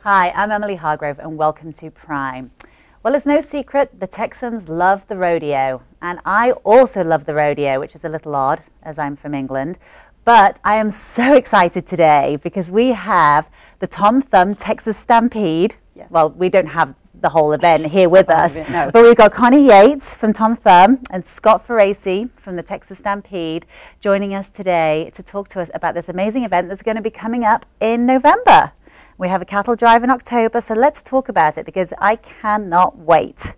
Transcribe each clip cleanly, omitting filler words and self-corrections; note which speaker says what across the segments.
Speaker 1: Hi, I'm Emily Hargrove and welcome to Prime. Well, it's no secret the Texans love the rodeo, and I also love the rodeo, which is a little odd as I'm from England. But I am so excited today because we have the Tom Thumb Texas Stampede. Yes. Well, we don't have the whole event here with us, no. But we've got Connie Yates from Tom Thumb and Scott Farace from the Texas Stampede joining us today to talk to us about this amazing event that's going to be coming up in November. We have a cattle drive in October, so let's talk about it because I cannot wait.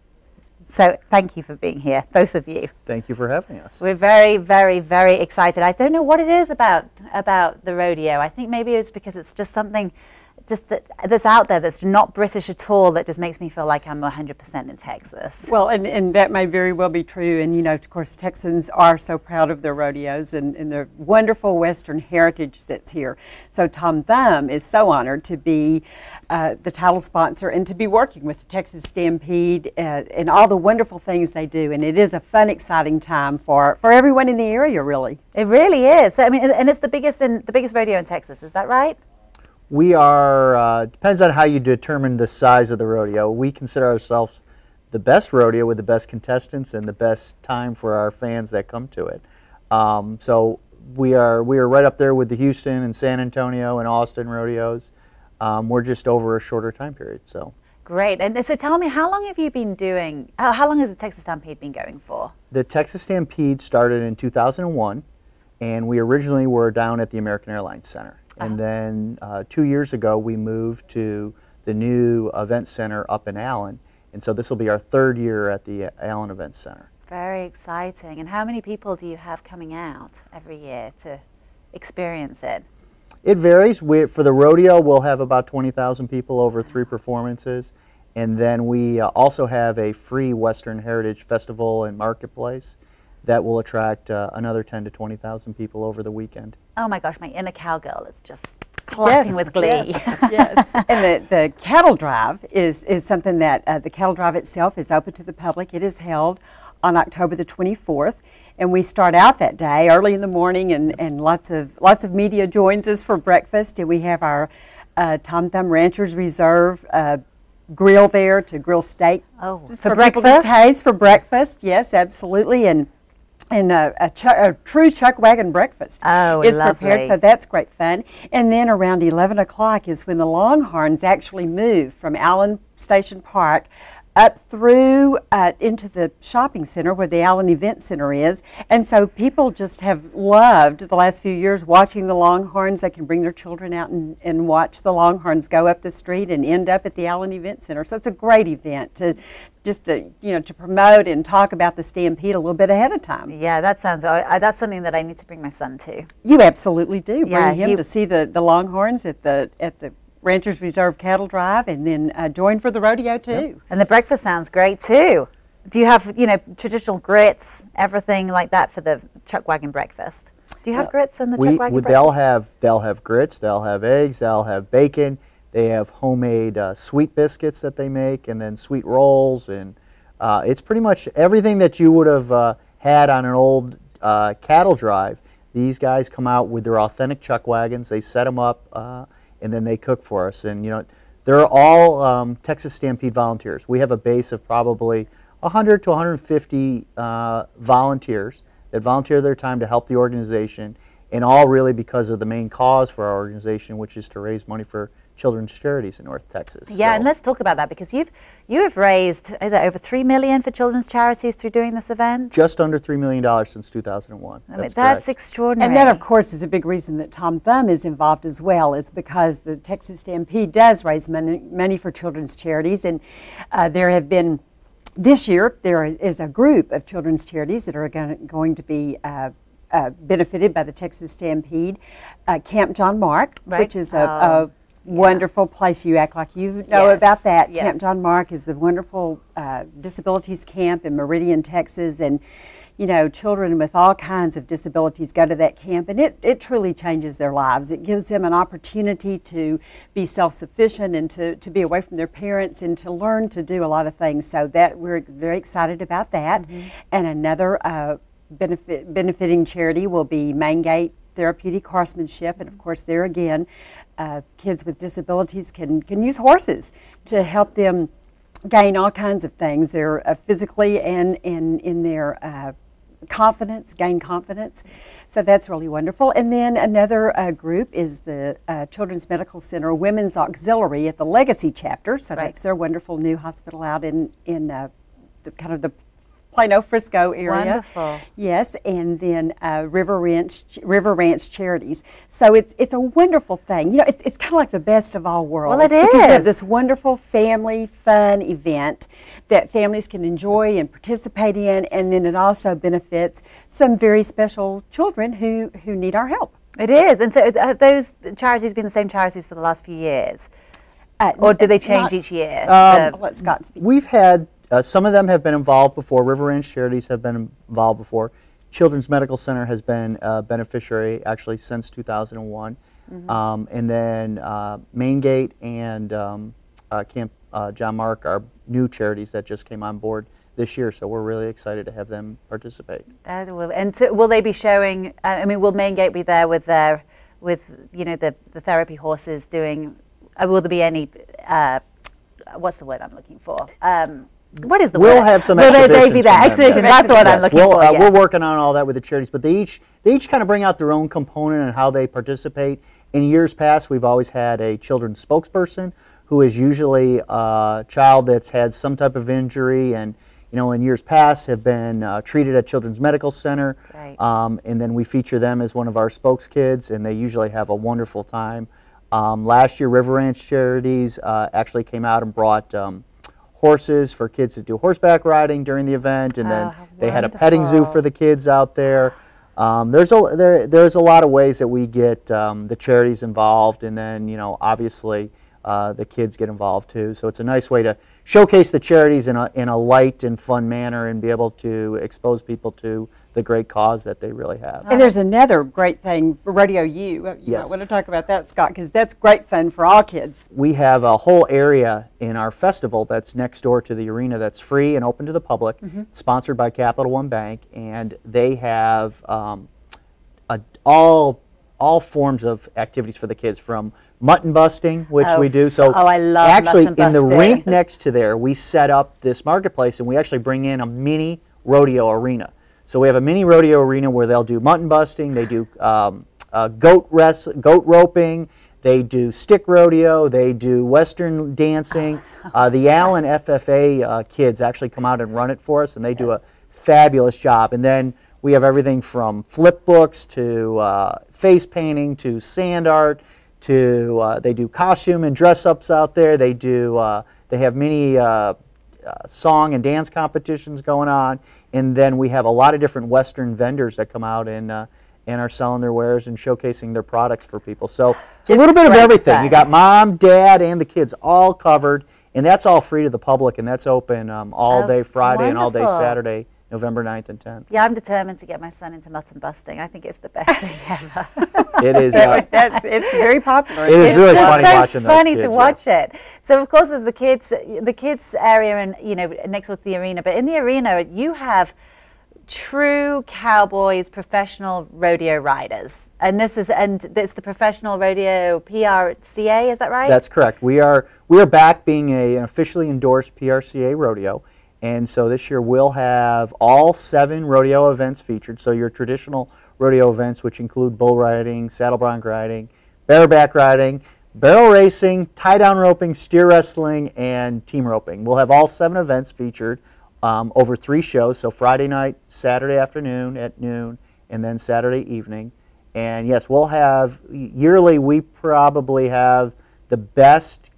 Speaker 1: So thank you for being here, both of you.
Speaker 2: Thank you for having us.
Speaker 1: We're very, very, very excited. I don't know what it is about the rodeo. I think maybe it's because it's just something that's out there that's not British at all that just makes me feel like I'm 100% in Texas.
Speaker 3: Well, and that may very well be true. And, you know, of course, Texans are so proud of their rodeos and their wonderful Western heritage that's here. So Tom Thumb is so honored to be the title sponsor and to be working with the Texas Stampede and all the wonderful things they do. And it is a fun, exciting time for everyone in the area, really.
Speaker 1: It really is. I mean, and it's the biggest rodeo in Texas. Is that right?
Speaker 2: We are, depends on how you determine the size of the rodeo. We consider ourselves the best rodeo with the best contestants and the best time for our fans that come to it. So we are right up there with the Houston and San Antonio and Austin rodeos. We're just over a shorter time period. So
Speaker 1: great. And so tell me, how long have you been doing, how long has the Texas Stampede been going for?
Speaker 2: The Texas Stampede started in 2001, and we originally were down at the American Airlines Center. And then 2 years ago, we moved to the new event center up in Allen. And so this will be our third year at the Allen Event Center.
Speaker 1: Very exciting. And how many people do you have coming out every year to experience it?
Speaker 2: It varies. For the rodeo, we'll have about 20,000 people over 3 performances. And then we also have a free Western Heritage Festival and Marketplace that will attract another 10 to 20,000 people over the weekend.
Speaker 1: Oh my gosh, my inner cowgirl is just clapping with glee.
Speaker 3: Yes, yes. And the cattle drive is something that the cattle drive itself is open to the public. It is held on October the 24th. And we start out that day early in the morning, and lots of media joins us for breakfast. And we have our Tom Thumb Ranchers Reserve grill there to grill steak.
Speaker 1: Oh,
Speaker 3: for breakfast? To taste for breakfast, yes, absolutely. And a true chuck wagon breakfast is prepared, so that's great fun. And then around 11 o'clock is when the Longhorns actually move from Allen Station Park up through into the shopping center where the Allen Event Center is. And so people just have loved the last few years watching the Longhorns. They can bring their children out and watch the Longhorns go up the street and end up at the Allen Event Center. So it's a great event to promote and talk about the Stampede a little bit ahead of time.
Speaker 1: Yeah, that sounds, that's something that I need to bring my son to.
Speaker 3: You absolutely do. Bring him to see the Longhorns at the Ranchers Reserve Cattle Drive, and then join for the rodeo too.
Speaker 1: Yep. And the breakfast sounds great too. Do you have, traditional grits, everything like that for the chuck wagon breakfast? Do you have grits in the chuck wagon breakfast?
Speaker 2: They'll have grits, they'll have eggs, they'll have bacon. They have homemade sweet biscuits that they make, and then sweet rolls, and it's pretty much everything that you would have had on an old cattle drive. These guys come out with their authentic chuck wagons. They set them up, and then they cook for us. And they're all Texas Stampede volunteers. We have a base of probably 100 to 150 volunteers that volunteer their time to help the organization, and all really because of the main cause for our organization, which is to raise money for children's charities in North Texas.
Speaker 1: Yeah, and let's talk about that because you have raised, is it over $3 million for children's charities through doing this event?
Speaker 2: Just under $3 million since 2001.
Speaker 1: I mean, that's extraordinary.
Speaker 3: And that, of course, is a big reason that Tom Thumb is involved as well. Is because the Texas Stampede does raise money for children's charities, and there have been, this year, there is a group of children's charities that are going to be benefited by the Texas Stampede. Camp John Mark, which is a wonderful place. You act like you know about that. Yes. Camp John Mark is the wonderful disabilities camp in Meridian, Texas, and children with all kinds of disabilities go to that camp, and it truly changes their lives. It gives them an opportunity to be self-sufficient and to be away from their parents and to learn to do a lot of things. So that we're very excited about that. Mm-hmm. And another benefiting charity will be Main Gate therapeutic horsemanship, and of course there again, kids with disabilities can use horses to help them gain all kinds of things. They're physically and in their confidence, gain confidence. So that's really wonderful. And then another group is the Children's Medical Center Women's Auxiliary at the Legacy chapter. So that's their wonderful new hospital out in kind of the Plano, Frisco area.
Speaker 1: Wonderful.
Speaker 3: Yes, and then River Ranch Charities. So it's a wonderful thing. You know, it's kind of like the best of all worlds.
Speaker 1: Well, it
Speaker 3: because you have
Speaker 1: is.
Speaker 3: this wonderful family fun event that families can enjoy and participate in, and then it also benefits some very special children who need our help.
Speaker 1: It is. And so have those charities been the same charities for the last few years? Or do they change each year?
Speaker 3: I'll let Scott speak.
Speaker 2: We've had, some of them have been involved before. River Ranch Charities have been involved before. Children's Medical Center has been a beneficiary actually since 2001. And then Main Gate and Camp John Mark are new charities that just came on board this year, so we're really excited to have them participate.
Speaker 1: And so will they be showing, I mean, will Main Gate be there with you know, the therapy horses doing, will there be any, what's the word I'm looking for? What is the word?
Speaker 2: We'll have some
Speaker 1: will
Speaker 2: exhibitions.
Speaker 1: they be there? Exhibitions, that's what I'm looking for. Yes.
Speaker 2: We're working on all that with the charities, but they each kind of bring out their own component and how they participate. In years past, we've always had a children's spokesperson who is usually a child that's had some type of injury and, you know, in years past have been treated at Children's Medical Center.
Speaker 1: Right.
Speaker 2: And then we feature them as one of our spokes kids, and they usually have a wonderful time. Last year, River Ranch Charities actually came out and brought horses for kids to do horseback riding during the event, and then they had a petting zoo for the kids out there. There's a lot of ways that we get the charities involved, and then, you know, obviously the kids get involved too. So it's a nice way to showcase the charities in a light and fun manner and be able to expose people to the great cause that they really have.
Speaker 3: And there's another great thing for Rodeo U. You might want to talk about that, Scott, because that's great fun for all kids.
Speaker 2: We have a whole area in our festival that's next door to the arena that's free and open to the public, sponsored by Capital One Bank, and they have all forms of activities for the kids, from mutton busting, which we do. So
Speaker 1: I love
Speaker 2: actually
Speaker 1: mutton
Speaker 2: in the
Speaker 1: busting.
Speaker 2: rink next to there, we set up this marketplace, and we actually bring in a mini rodeo arena. So we have a mini rodeo arena where they'll do mutton busting, they do goat roping, they do stick rodeo, they do Western dancing. The Allen FFA kids actually come out and run it for us, and they do a fabulous job. And then we have everything from flip books to face painting to sand art to they do costume and dress ups out there. They do they have many song and dance competitions going on, and then we have a lot of different Western vendors that come out and are selling their wares and showcasing their products for people. So it's a little bit of everything.
Speaker 1: fun.
Speaker 2: You got mom, dad, and the kids all covered, and that's all free to the public, and that's open all day Friday and all day
Speaker 1: wonderful.
Speaker 2: Saturday, November 9th and 10th.
Speaker 1: Yeah, I'm determined to get my son into mutton busting. I think it's the best thing ever.
Speaker 2: It is.
Speaker 3: It's very popular.
Speaker 2: It is really funny
Speaker 1: so
Speaker 2: watching those
Speaker 1: funny
Speaker 2: kids,
Speaker 1: to
Speaker 2: yeah.
Speaker 1: watch it. So of course there's the kids area, and you know, next door to the arena. But in the arena, you have true cowboys, professional rodeo riders, and it's the professional rodeo PRCA. Is that right?
Speaker 2: That's correct. We are back being an officially endorsed PRCA rodeo. And so this year we'll have all 7 rodeo events featured. So your traditional rodeo events, which include bull riding, saddle bronc riding, bareback riding, barrel racing, tie-down roping, steer wrestling, and team roping. We'll have all 7 events featured over 3 shows. So Friday night, Saturday afternoon at noon, and then Saturday evening. And yes, we'll have, yearly we probably have the best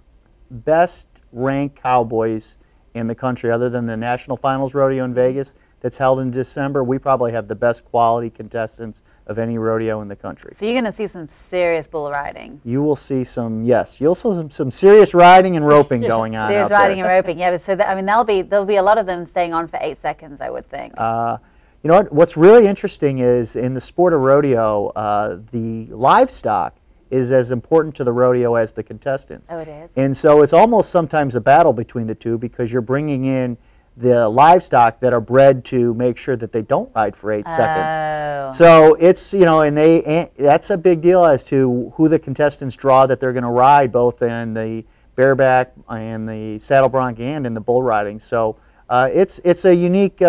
Speaker 2: ranked cowboys in the country, other than the National Finals Rodeo in Vegas that's held in December. We probably have the best quality contestants of any rodeo in the country.
Speaker 1: So you're going to see some serious bull riding.
Speaker 2: You will see some, yes, you'll see some serious riding and roping going on
Speaker 1: Serious
Speaker 2: out there.
Speaker 1: riding and roping, yeah. But so I mean, there'll be a lot of them staying on for 8 seconds, I would think.
Speaker 2: You know what's really interesting is in the sport of rodeo, the livestock is as important to the rodeo as the contestants.
Speaker 1: Oh, it is?
Speaker 2: And so it's almost sometimes a battle between the two, because you're bringing in the livestock that are bred to make sure that they don't ride for 8
Speaker 1: Oh.
Speaker 2: seconds. So it's, you know, and that's a big deal as to who the contestants draw that they're going to ride, both in the bareback and the saddle bronc and in the bull riding. So it's a unique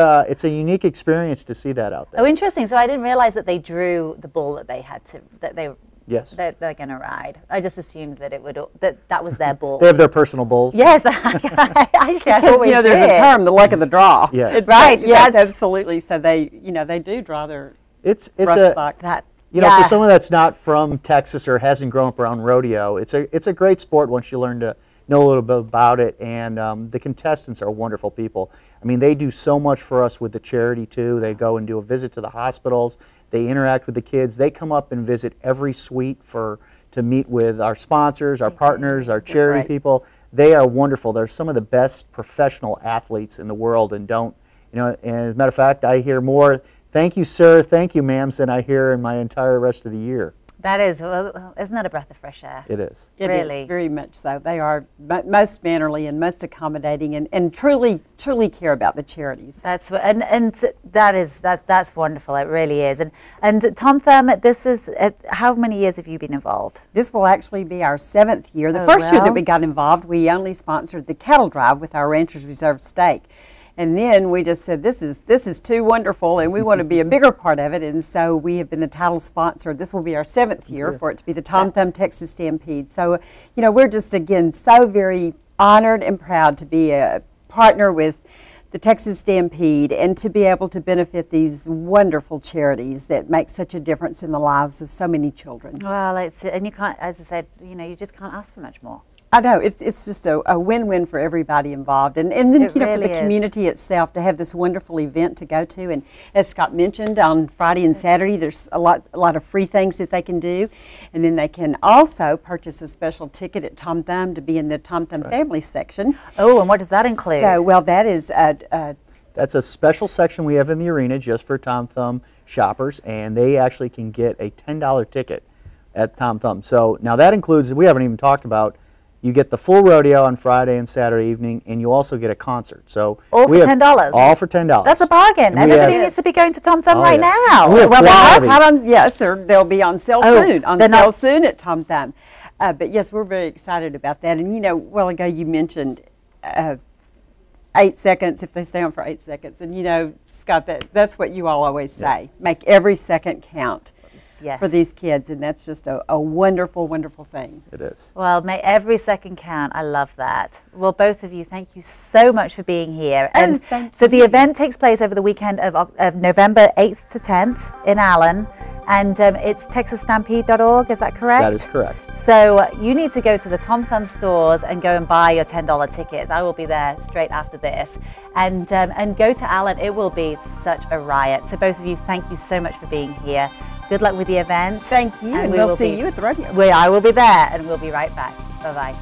Speaker 2: experience to see that out there.
Speaker 1: Oh, interesting. So I didn't realize that they drew the bull that they had to,
Speaker 2: Yes.
Speaker 1: they're going to ride. I just assumed that it would, that was their bull.
Speaker 2: They have their personal bulls.
Speaker 1: Yes, actually, I
Speaker 3: Because,
Speaker 1: always
Speaker 3: you know, there's
Speaker 1: did.
Speaker 3: a term, the luck of the draw.
Speaker 2: Yes.
Speaker 3: It's
Speaker 1: Right,
Speaker 3: Yes,
Speaker 1: yes.
Speaker 3: absolutely. So they, you know, they do draw their
Speaker 2: It's
Speaker 3: rough
Speaker 2: a,
Speaker 3: stock.
Speaker 1: That,
Speaker 2: you know,
Speaker 1: yeah.
Speaker 2: for someone that's not from Texas or hasn't grown up around rodeo, it's a great sport once you learn to know a little bit about it. And the contestants are wonderful people. I mean, they do so much for us with the charity too. They go and do a visit to the hospitals. They interact with the kids. They come up and visit every suite to meet with our sponsors, our partners, our charity
Speaker 3: great.
Speaker 2: people. They are wonderful. They're some of the best professional athletes in the world, and don't, you know, and as a matter of fact, I hear more "thank you, sir," "thank you, ma'ams" than I hear in my entire rest of the year.
Speaker 1: That is, well, isn't that a breath of fresh air?
Speaker 2: It is.
Speaker 3: It
Speaker 1: Really?
Speaker 3: is, very much so. They are most mannerly and most accommodating, and truly care about the charities.
Speaker 1: That's what, and that's wonderful. It really is. And Tom Thurm, this is how many years have you been involved?
Speaker 3: This will actually be our 7th year. The
Speaker 1: Oh,
Speaker 3: first year
Speaker 1: well.
Speaker 3: that we got involved, we only sponsored the cattle drive with our Ranchers Reserve Stake. And then we just said, this is too wonderful, and we want to be a bigger part of it. And so we have been the title sponsor. This will be our 7th year for it to be the Tom Thumb Texas Stampede. So, you know, we're just, again, so very honored and proud to be a partner with the Texas Stampede and to be able to benefit these wonderful charities that make such a difference in the lives of so many children.
Speaker 1: Well, and you can't, as I said, you know, you just can't ask for much more.
Speaker 3: I know, it's just a win-win for everybody involved, and then,
Speaker 1: It
Speaker 3: you know,
Speaker 1: really
Speaker 3: for the
Speaker 1: is.
Speaker 3: community itself to have this wonderful event to go to. And as Scott mentioned, on Friday and Saturday there's a lot of free things that they can do, and then they can also purchase a special ticket at Tom Thumb to be in the Tom Thumb family section.
Speaker 1: Oh, and what does that include?
Speaker 3: So, well, that is
Speaker 2: That's a special section we have in the arena just for Tom Thumb shoppers, and they actually can get a $10 ticket at Tom Thumb. So now that includes, we haven't even talked about, you get the full rodeo on Friday and Saturday evening, and you also get a concert. So
Speaker 1: All
Speaker 2: we
Speaker 1: for
Speaker 2: have-
Speaker 1: $10?
Speaker 2: All for $10.
Speaker 1: That's a bargain.
Speaker 2: And we
Speaker 1: Everybody
Speaker 2: have-
Speaker 1: needs to be going to Tom Thumb
Speaker 2: Oh,
Speaker 1: right
Speaker 2: yeah.
Speaker 1: now.
Speaker 2: And we have
Speaker 3: well,
Speaker 2: quality.
Speaker 3: not on, yes, they'll be on sale
Speaker 1: Oh,
Speaker 3: soon. On
Speaker 1: they're
Speaker 3: sale
Speaker 1: not-
Speaker 3: soon at Tom Thumb. But yes, we're very excited about that. And you know, a while ago you mentioned 8 seconds, if they stay on for 8 seconds. And you know, Scott, that's what you all always say.
Speaker 2: Yes.
Speaker 3: Make every second count
Speaker 1: Yes.
Speaker 3: for these kids, and that's just a wonderful, wonderful thing.
Speaker 2: It is.
Speaker 1: Well, may every second count. I love that. Well, both of you, thank you so much for being here.
Speaker 3: Oh,
Speaker 1: And
Speaker 3: thank
Speaker 1: so the event takes place over the weekend of November 8th to 10th in Allen, and it's texasstampede.org, is that correct?
Speaker 2: That is correct.
Speaker 1: So you need to go to the Tom Thumb stores and go and buy your $10 tickets. I will be there straight after this. And go to Allen. It will be such a riot. So both of you, thank you so much for being here. Good luck with the event.
Speaker 3: Thank you, and
Speaker 1: we
Speaker 3: we'll
Speaker 1: will
Speaker 3: see
Speaker 1: be-
Speaker 3: you at the rodeo.
Speaker 1: I will be there, and we'll be right back. Bye-bye.